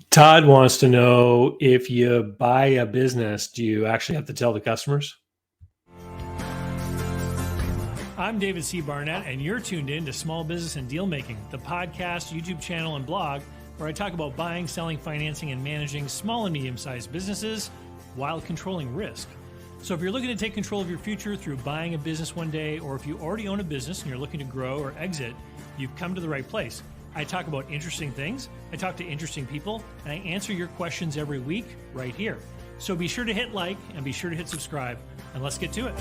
Todd wants to know, if you buy a business, do you actually have to tell the customers? I'm David C. Barnett, and you're tuned in to Small Business and Deal Making, the podcast, YouTube channel, and blog where I talk about buying, selling, financing, and managing small and medium-sized businesses while controlling risk. So if you're looking to take control of your future through buying a business one day, or if you already own a business and you're looking to grow or exit, you've come to the right place. I talk about interesting things, I talk to interesting people, and I answer your questions every week right here. So be sure to hit like and be sure to hit subscribe, and let's get to it.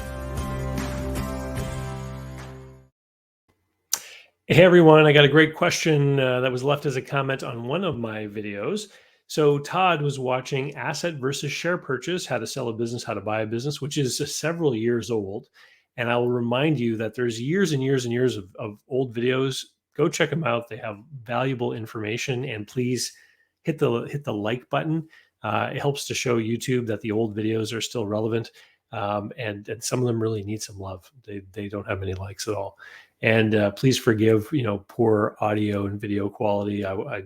Hey everyone, I got a great question that was left as a comment on one of my videos. So Todd was watching asset versus share purchase, how to sell a business, how to buy a business, which is several years old. And I will remind you that there's years and years and years of old videos. Go check them out. They have valuable information, and please hit the like button. It helps to show YouTube that the old videos are still relevant. And some of them really need some love. They don't have any likes at all. And please forgive, poor audio and video quality. I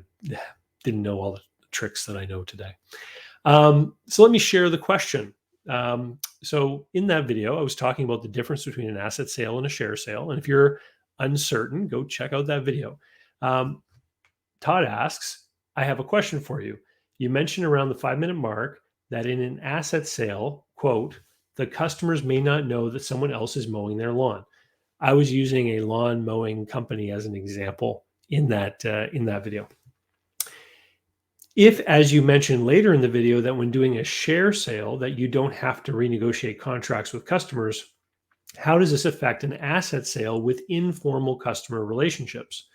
didn't know all the tricks that I know today. So let me share the question. So in that video, I was talking about the difference between an asset sale and a share sale. And if you're uncertain, go check out that video. Todd asks, I have a question for you. You mentioned around the 5-minute mark that in an asset sale, quote, the customers may not know that someone else is mowing their lawn. I was using a lawn mowing company as an example in that video. If, as you mentioned later in the video, that when doing a share sale that you don't have to renegotiate contracts with customers, how does this affect an asset sale with informal customer relationships?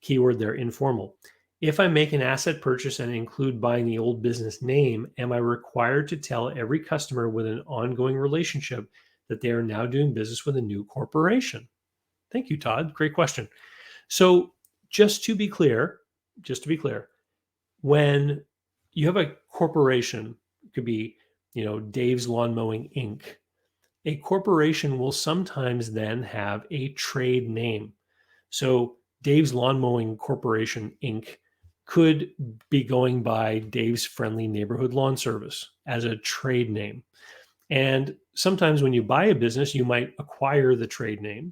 Keyword there, informal. If I make an asset purchase and include buying the old business name, am I required to tell every customer with an ongoing relationship that they are now doing business with a new corporation? Thank you, Todd. Great question. So just to be clear, when you have a corporation, it could be, Dave's Lawn Mowing Inc. A corporation will sometimes then have a trade name. So Dave's Lawn Mowing Corporation Inc. could be going by Dave's Friendly Neighborhood Lawn Service as a trade name. And sometimes when you buy a business, you might acquire the trade name.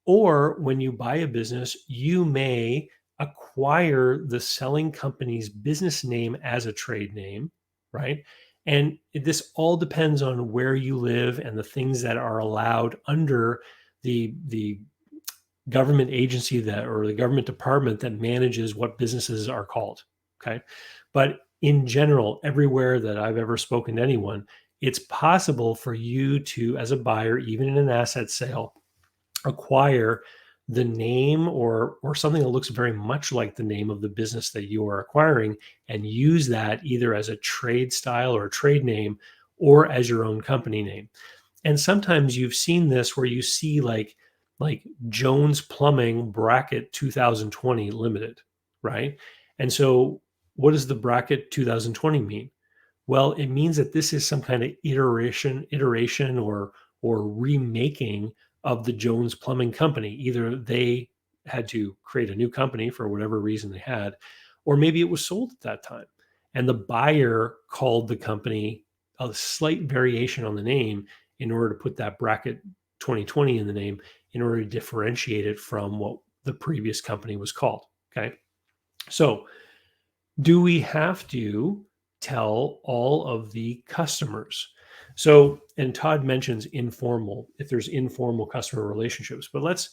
Or when you buy a business, you may acquire the selling company's business name as a trade name, right? And this all depends on where you live and the things that are allowed under the government agency or the government department that manages what businesses are called, okay? But in general, everywhere that I've ever spoken to anyone, it's possible for you to, as a buyer, even in an asset sale, acquire the name or something that looks very much like the name of the business that you are acquiring, and use that either as a trade style or a trade name or as your own company name. And sometimes you've seen this where you see like Jones Plumbing bracket 2020 limited, right? And so what does the bracket 2020 mean? Well, it means that this is some kind of iteration or remaking of the Jones Plumbing Company. Either they had to create a new company for whatever reason they had, or maybe it was sold at that time. And the buyer called the company a slight variation on the name in order to put that bracket 2020 in the name in order to differentiate it from what the previous company was called, okay? So do we have to tell all of the customers? So, and Todd mentions informal, if there's informal customer relationships, but let's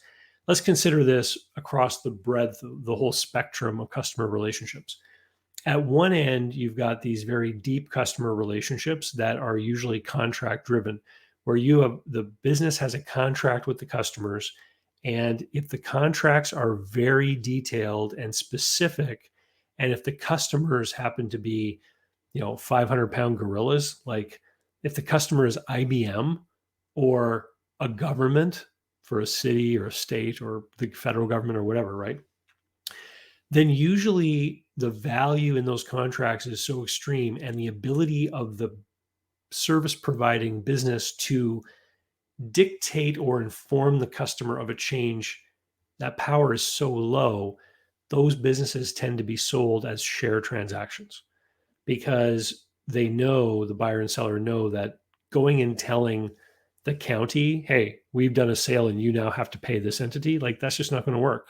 consider this across the breadth, the whole spectrum of customer relationships. At one end, you've got these very deep customer relationships that are usually contract driven, where the business has a contract with the customers. And if the contracts are very detailed and specific, and if the customers happen to be, 500-pound gorillas, like if the customer is IBM or a government for a city or a state or the federal government or whatever, right? Then usually the value in those contracts is so extreme, and the ability of the service providing business to dictate or inform the customer of a change, that power is so low those businesses tend to be sold as share transactions because they know, the buyer and seller know, that going and telling the county, hey, we've done a sale and you now have to pay this entity, like that's just not going to work.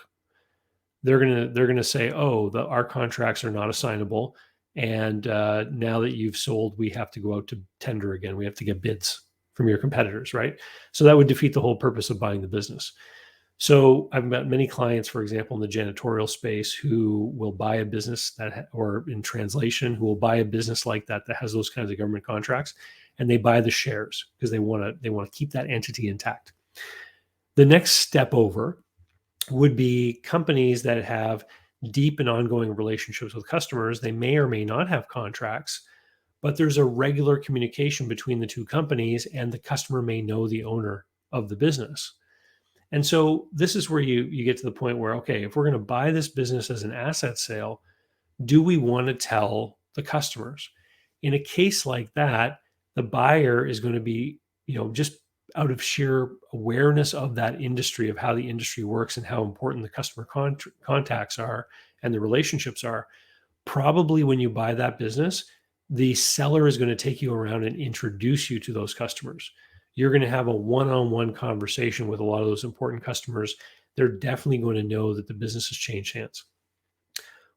They're gonna say, oh, our contracts are not assignable, and now that you've sold, we have to go out to tender again. We have to get bids from your competitors, right? So that would defeat the whole purpose of buying the business. So I've met many clients, for example, in the janitorial space, who will buy a business or in translation, who will buy a business like that has those kinds of government contracts, and they buy the shares because they want to keep that entity intact. The next step over would be companies that have deep and ongoing relationships with customers. They may or may not have contracts, but there's a regular communication between the two companies, and the customer may know the owner of the business. And so this is where you get to the point where, okay, if we're going to buy this business as an asset sale, do we want to tell the customers? In a case like that, the buyer is going to be, just out of sheer awareness of that industry, of how the industry works and how important the customer contacts are and the relationships are. Probably when you buy that business, the seller is going to take you around and introduce you to those customers. You're going to have a one-on-one conversation with a lot of those important customers. They're definitely going to know that the business has changed hands.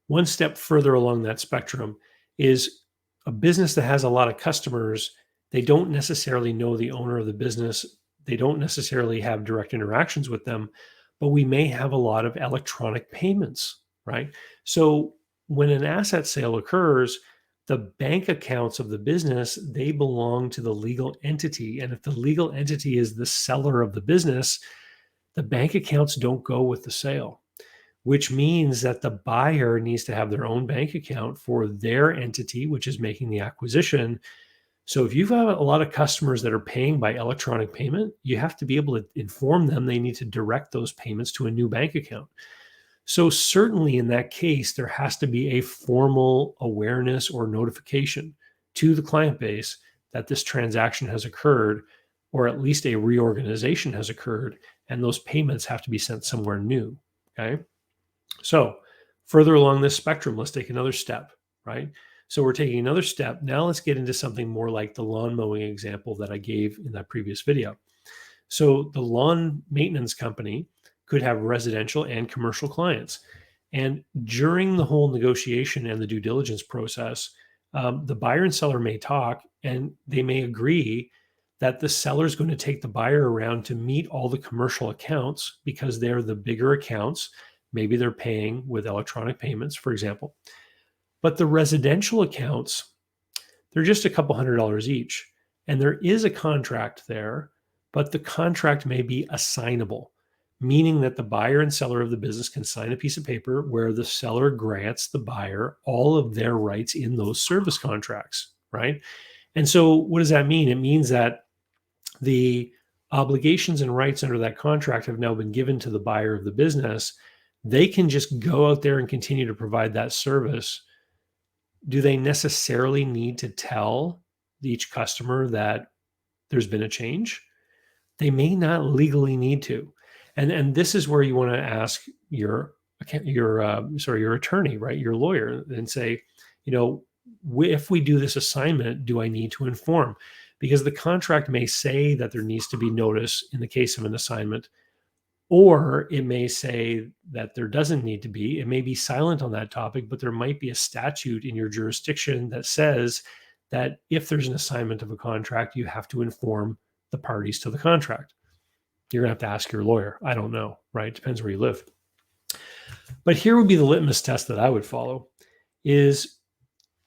One step further along that spectrum is a business that has a lot of customers. They don't necessarily know the owner of the business. They don't necessarily have direct interactions with them, but we may have a lot of electronic payments, right? So when an asset sale occurs, the bank accounts of the business, they belong to the legal entity. And if the legal entity is the seller of the business, the bank accounts don't go with the sale, which means that the buyer needs to have their own bank account for their entity, which is making the acquisition. So if you've got a lot of customers that are paying by electronic payment, you have to be able to inform them they need to direct those payments to a new bank account. So certainly in that case, there has to be a formal awareness or notification to the client base that this transaction has occurred, or at least a reorganization has occurred, and those payments have to be sent somewhere new. Okay. So further along this spectrum, let's take another step, right? So we're taking another step. Now let's get into something more like the lawn mowing example that I gave in that previous video. So the lawn maintenance company could have residential and commercial clients. And during the whole negotiation and the due diligence process, the buyer and seller may talk, and they may agree that the seller is going to take the buyer around to meet all the commercial accounts because they're the bigger accounts. Maybe they're paying with electronic payments, for example. But the residential accounts, they're just a couple $100 each. And there is a contract there, but the contract may be assignable, meaning that the buyer and seller of the business can sign a piece of paper where the seller grants the buyer all of their rights in those service contracts, right? And so what does that mean? It means that the obligations and rights under that contract have now been given to the buyer of the business. They can just go out there and continue to provide that service. Do they necessarily need to tell each customer that there's been a change? They may not legally need to. And this is where you want to ask your attorney, right? Your lawyer, and say, if we do this assignment, do I need to inform? Because the contract may say that there needs to be notice in the case of an assignment, or it may say that there doesn't need to be. It may be silent on that topic, but there might be a statute in your jurisdiction that says that if there's an assignment of a contract, you have to inform the parties to the contract. You're going to have to ask your lawyer. I don't know, right? Depends where you live. But here would be the litmus test that I would follow is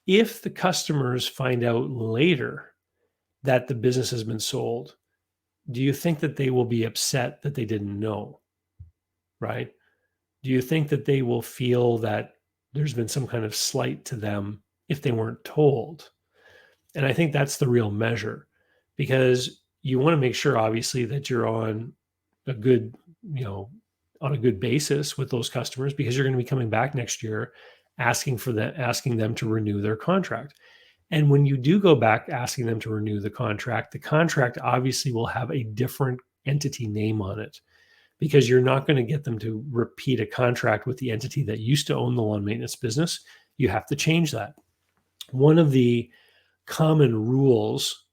if the customers find out later that the business has been sold, do you think that they will be upset that they didn't know, right? Do you think that they will feel that there's been some kind of slight to them if they weren't told? And I think that's the real measure, because you want to make sure, obviously, that you're on a good, on a good basis with those customers, because you're going to be coming back next year asking them to renew their contract. And when you do go back asking them to renew the contract obviously will have a different entity name on it, because you're not going to get them to repeat a contract with the entity that used to own the lawn maintenance business. You have to change that. One of the common rules,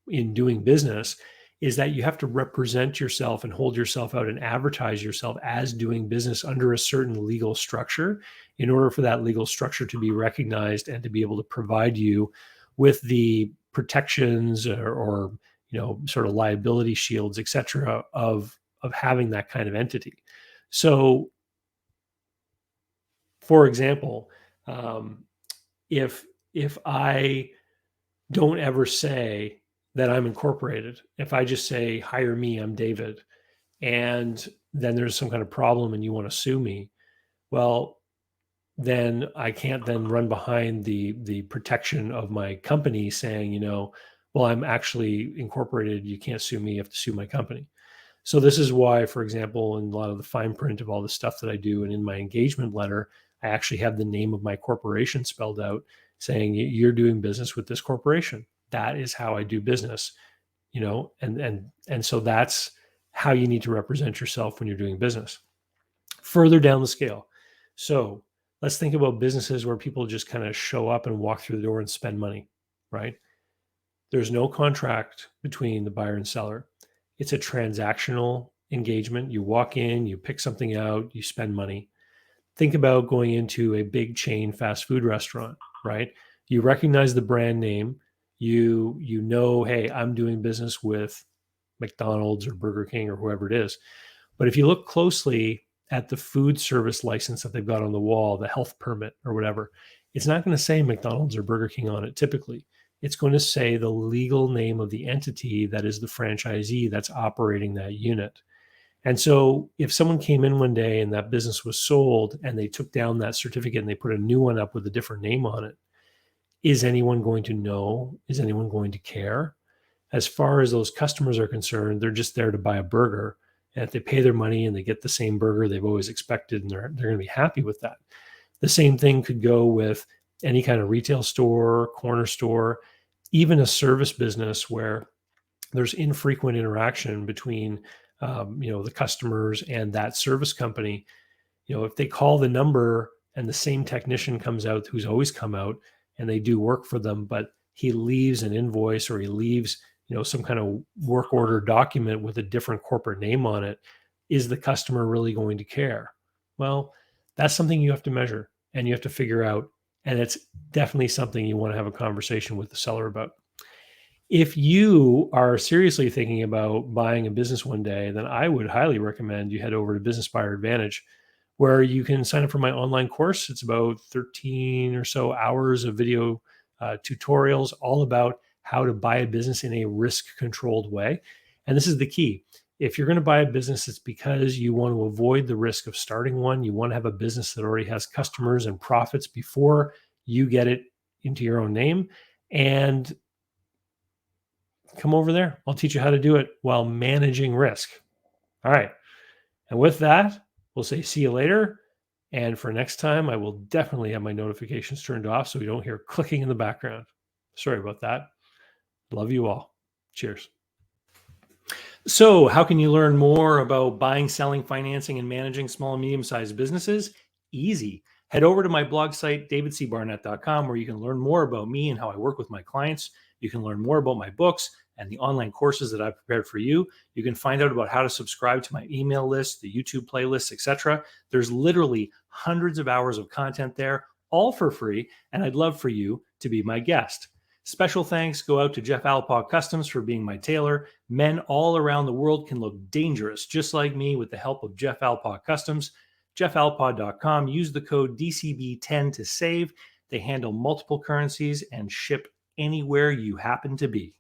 in doing business is that you have to represent yourself and hold yourself out and advertise yourself as doing business under a certain legal structure in order for that legal structure to be recognized and to be able to provide you with the protections or sort of liability shields, et cetera, of having that kind of entity. So, for example, if I don't ever say that I'm incorporated, if I just say, hire me, I'm David, and then there's some kind of problem and you want to sue me, well, then I can't then run behind the protection of my company saying, well, I'm actually incorporated. You can't sue me. You have to sue my company. So this is why, for example, in a lot of the fine print of all the stuff that I do and in my engagement letter, I actually have the name of my corporation spelled out saying you're doing business with this corporation. That is how I do business, and so that's how you need to represent yourself when you're doing business. Further down the scale. So let's think about businesses where people just kind of show up and walk through the door and spend money, right? There's no contract between the buyer and seller. It's a transactional engagement. You walk in, you pick something out, you spend money. Think about going into a big chain fast food restaurant, right? You recognize the brand name. You know, hey, I'm doing business with McDonald's or Burger King or whoever it is. But if you look closely at the food service license that they've got on the wall, the health permit or whatever, it's not going to say McDonald's or Burger King on it typically. It's going to say the legal name of the entity that is the franchisee that's operating that unit. And so if someone came in one day and that business was sold and they took down that certificate and they put a new one up with a different name on it, is anyone going to know? Is anyone going to care? As far as those customers are concerned, they're just there to buy a burger. And if they pay their money and they get the same burger they've always expected, and they're going to be happy with that. The same thing could go with any kind of retail store, corner store, even a service business where there's infrequent interaction between the customers and that service company. If they call the number and the same technician comes out who's always come out and they do work for them, but he leaves an invoice or he leaves some kind of work order document with a different corporate name on it, is the customer really going to care? Well, that's something you have to measure and you have to figure out. And it's definitely something you want to have a conversation with the seller about. If you are seriously thinking about buying a business one day, then I would highly recommend you head over to Business Buyer Advantage, where you can sign up for my online course. It's about 13 or so hours of video tutorials all about how to buy a business in a risk-controlled way. And this is the key. If you're going to buy a business, it's because you want to avoid the risk of starting one. You want to have a business that already has customers and profits before you get it into your own name. And come over there. I'll teach you how to do it while managing risk. All right. And with that, we'll say see you later. And for next time, I will definitely have my notifications turned off so we don't hear clicking in the background. Sorry about that. Love you all. Cheers. So how can you learn more about buying, selling, financing, and managing small and medium-sized businesses? Easy. Head over to my blog site, davidcbarnett.com, where you can learn more about me and how I work with my clients. You can learn more about my books and the online courses that I've prepared for you. You can find out about how to subscribe to my email list, the YouTube playlists, etc. There's literally hundreds of hours of content there, all for free, and I'd love for you to be my guest. Special thanks go out to Jeff Alpaugh Customs for being my tailor. Men all around the world can look dangerous just like me with the help of Jeff Alpaugh Customs. JeffAlpaugh.com. Use the code DCB10 to save. They handle multiple currencies and ship anywhere you happen to be.